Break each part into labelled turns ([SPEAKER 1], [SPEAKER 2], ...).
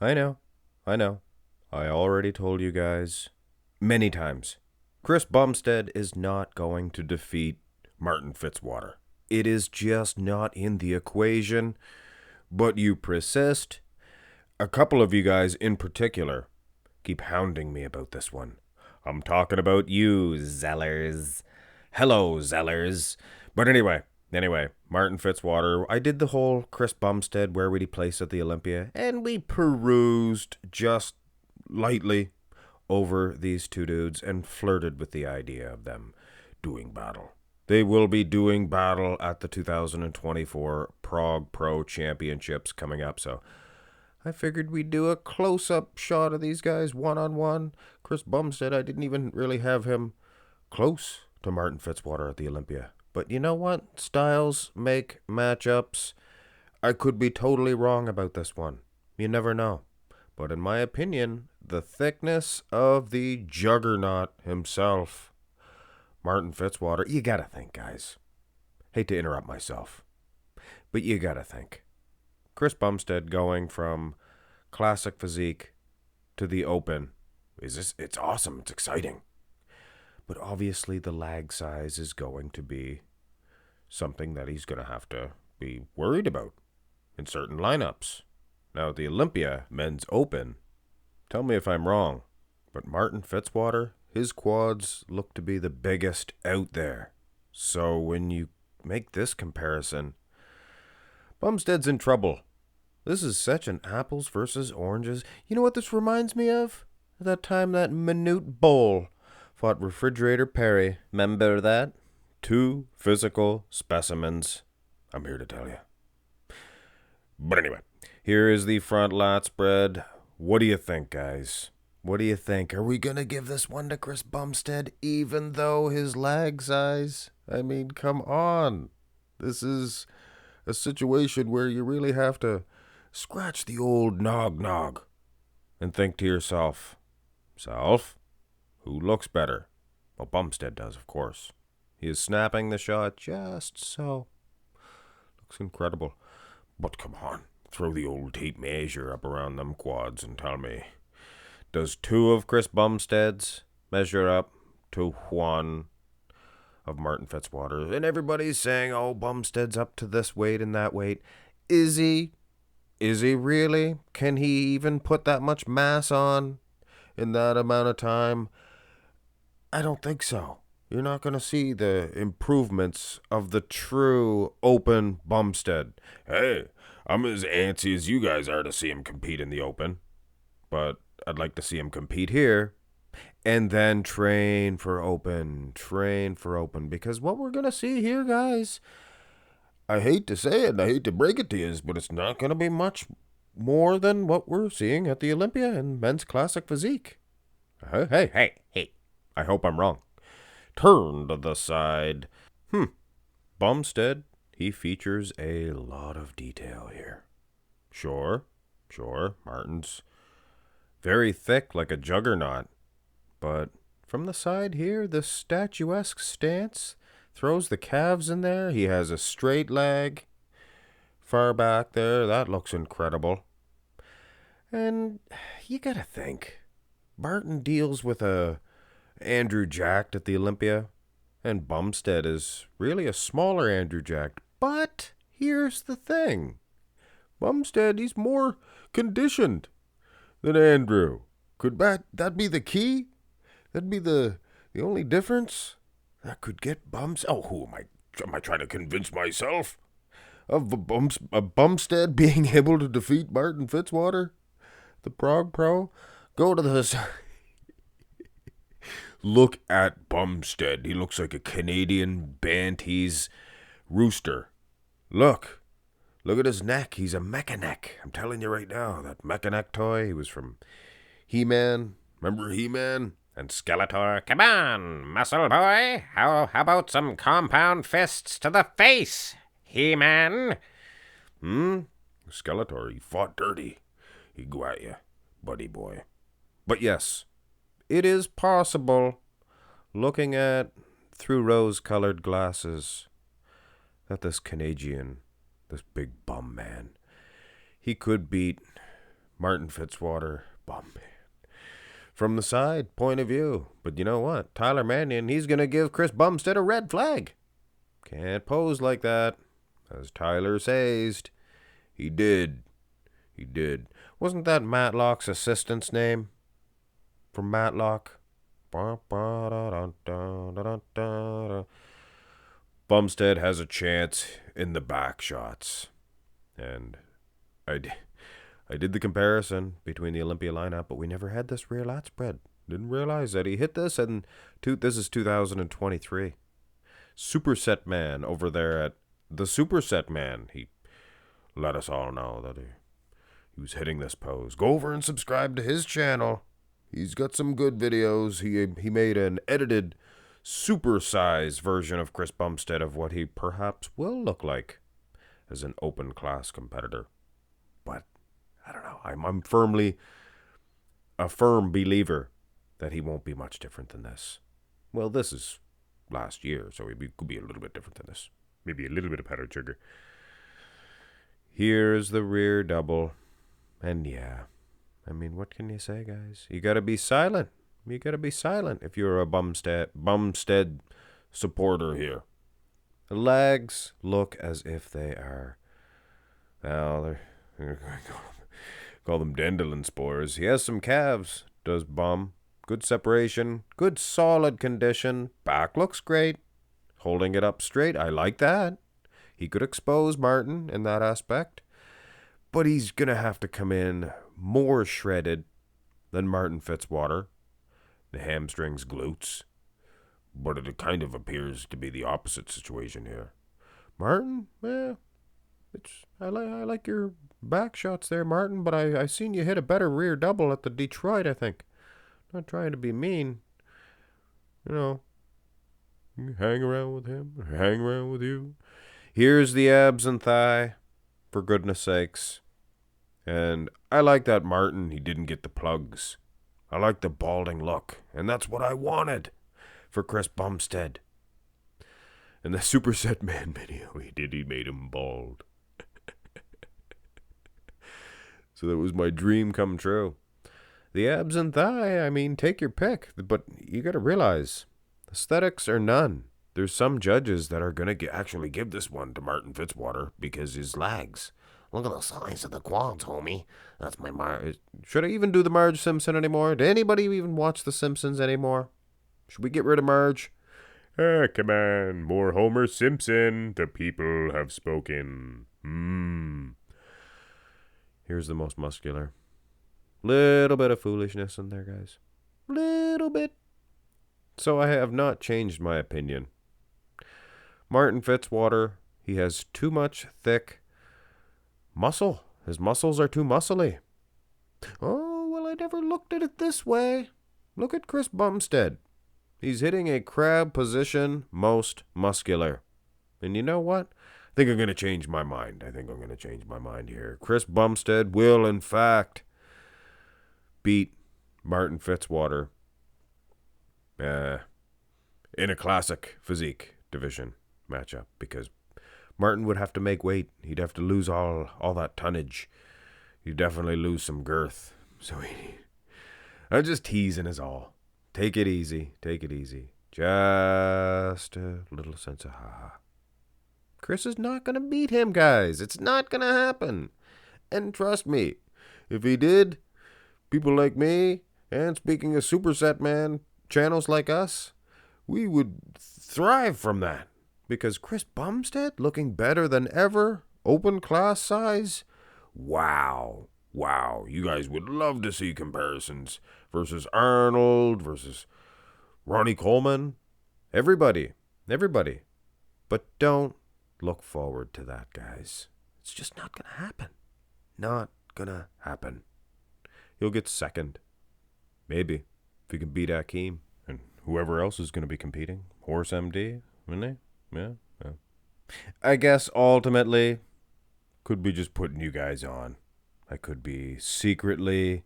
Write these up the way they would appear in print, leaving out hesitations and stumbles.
[SPEAKER 1] I know. I know. I already told you guys many times. Chris Bumstead is not going to defeat Martin Fitzwater. It is just not in the equation, but you persist. A couple of you guys in particular keep hounding me about this one. I'm talking about you, Zellers. Hello, Zellers. But anyway, Martin Fitzwater. I did the whole Chris Bumstead, where would he place at the Olympia? And we perused just lightly over these two dudes and flirted with the idea of them doing battle. They will be doing battle at the 2024 Prague Pro Championships coming up, so I figured we'd do a close-up shot of these guys one-on-one. Chris Bumstead, I didn't even really have him close to Martin Fitzwater at the Olympia. But you know what? Styles make matchups. I could be totally wrong about this one. You never know. But in my opinion, the thickness of the juggernaut himself, Martin Fitzwater, you gotta think, guys. Hate to interrupt myself, but you gotta think. Chris Bumstead going from classic physique to the open. It's awesome. It's exciting. But obviously the lag size is going to be something that he's going to have to be worried about in certain lineups. Now, the Olympia men's open, tell me if I'm wrong, but Martin Fitzwater, his quads look to be the biggest out there. So when you make this comparison, Bumstead's in trouble. This is such an apples versus oranges. You know what this reminds me of? That time that Minute Bowl fought Refrigerator Perry. Remember that? Two physical specimens, I'm here to tell you. But anyway, here is the front lat spread. What do you think, guys? What do you think? Are we going to give this one to Chris Bumstead, even though his lag size? I mean, come on. This is a situation where you really have to scratch the old nog and think to yourself, who looks better? Well, Bumstead does, of course. He is snapping the shot just so. Looks incredible. But come on, throw the old tape measure up around them quads and tell me, does two of Chris Bumstead's measure up to one of Martin Fitzwater? And everybody's saying, oh, Bumstead's up to this weight and that weight. Is he? Is he really? Can he even put that much mass on in that amount of time? I don't think so. You're not going to see the improvements of the true open Bumstead. Hey, I'm as antsy as you guys are to see him compete in the open. But I'd like to see him compete here and then train for open. Because what we're going to see here, guys, I hate to say it and I hate to break it to you, but it's not going to be much more than what we're seeing at the Olympia and men's classic physique. Hey. I hope I'm wrong. Turn to the side. Bumstead, he features a lot of detail here. Sure, Martin's very thick like a juggernaut. But from the side here, the statuesque stance throws the calves in there. He has a straight leg far back there. That looks incredible. And you gotta think, Martin deals with a Andrew Jacked at the Olympia, and Bumstead is really a smaller Andrew Jacked. But here's the thing. Bumstead, he's more conditioned than Andrew. Could that be the key? That'd be the only difference? That could get Bumstead. Oh, who am I? Am I trying to convince myself of Bumstead being able to defeat Martin Fitzwater, the Prague Pro? Go to this. Look at Bumstead. He looks like a Canadian Banties rooster. Look at his neck. He's a mecha neck. I'm telling you right now, that mecha neck toy, he was from He-Man. Remember He-Man? And Skeletor.
[SPEAKER 2] Come on, muscle boy. How about some compound fists to the face, He-Man?
[SPEAKER 1] Skeletor, he fought dirty. He'd go at you, buddy boy. But yes, it is possible, looking at through rose-colored glasses, that this Canadian, this big bum man, he could beat Martin Fitzwater, bum man. From the side point of view. But you know what? Tyler Mannion, he's going to give Chris Bumstead a red flag. Can't pose like that. As Tyler says, he did. He did. Wasn't that Matlock's assistant's name? From Matlock? Bumstead has a chance in the back shots. And I did the comparison between the Olympia lineup, but we never had this rear lat spread. Didn't realize that he hit this, and this is 2023. Superset Man over there at the Superset Man. He let us all know that he was hitting this pose. Go over and subscribe to his channel. He's got some good videos. He made an edited, supersized version of Chris Bumstead of what he perhaps will look like as an open class competitor. But I don't know. I'm firmly a firm believer that he won't be much different than this. Well, this is last year, so he could be a little bit different than this. Maybe a little bit of powder sugar. Here's the rear double. And yeah, I mean, what can you say, guys? You gotta be silent. You gotta be silent if you're a Bumstead supporter here. The legs look as if they are, well, they're call them dandelion spores. He has some calves, does Bum. Good separation, good solid condition. Back looks great. Holding it up straight, I like that. He could expose Martin in that aspect. But he's going to have to come in more shredded than Martin Fitzwater. The hamstrings, glutes. But it kind of appears to be the opposite situation here. Martin, I like your back shots there, Martin, but I seen you hit a better rear double at the Detroit, I think. Not trying to be mean. You know, you hang around with him, hang around with you. Here's the abs and thigh, for goodness sakes. And I like that Martin, he didn't get the plugs. I like the balding look, and that's what I wanted for Chris Bumstead. And the Superset Man video he made him bald. So that was my dream come true. The abs and thigh, I mean, take your pick. But you got to realize, aesthetics are none. There's some judges that are going to actually give this one to Martin Fitzwater because his legs.
[SPEAKER 2] Look at the size of the quads, homie. That's my Marge.
[SPEAKER 1] Should I even do the Marge Simpson anymore? Did anybody even watch The Simpsons anymore? Should we get rid of Marge? Come on, more Homer Simpson. The people have spoken. Here's the most muscular. Little bit of foolishness in there, guys. Little bit. So I have not changed my opinion. Martin Fitzwater, he has too much thick muscle. His muscles are too muscly. Oh, well, I never looked at it this way. Look at Chris Bumstead. He's hitting a crab position, most muscular. And you know what? I think I'm going to change my mind. Here. Chris Bumstead will, in fact, beat Martin Fitzwater in a classic physique division matchup because Martin would have to make weight. He'd have to lose all that tonnage. He'd definitely lose some girth. So I'm just teasing is all. Take it easy. Just a little sense of ha-ha. Chris is not going to beat him, guys. It's not going to happen. And trust me, if he did, people like me, and speaking of Superset Man, channels like us, we would thrive from that. Because Chris Bumstead looking better than ever, open class size, wow, you guys would love to see comparisons versus Arnold, versus Ronnie Coleman, everybody. But don't look forward to that, guys. It's just not going to happen. Not going to happen. He'll get second. Maybe. If he can beat Akeem. And whoever else is going to be competing. Horse MD, wouldn't he? Yeah. I guess ultimately, could be just putting you guys on. I could be secretly,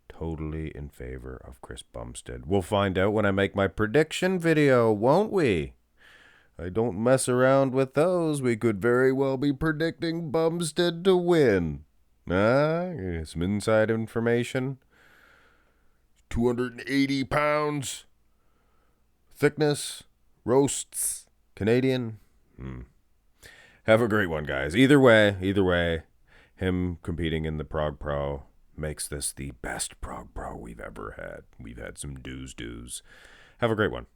[SPEAKER 1] totally in favor of Chris Bumstead. We'll find out when I make my prediction video, won't we? I don't mess around with those. We could very well be predicting Bumstead to win. Some inside information. 280 pounds. Thickness. Roasts. Canadian. Have a great one, guys. Either way, him competing in the Prog Pro makes this the best Prog Pro we've ever had. We've had some do's. Have a great one.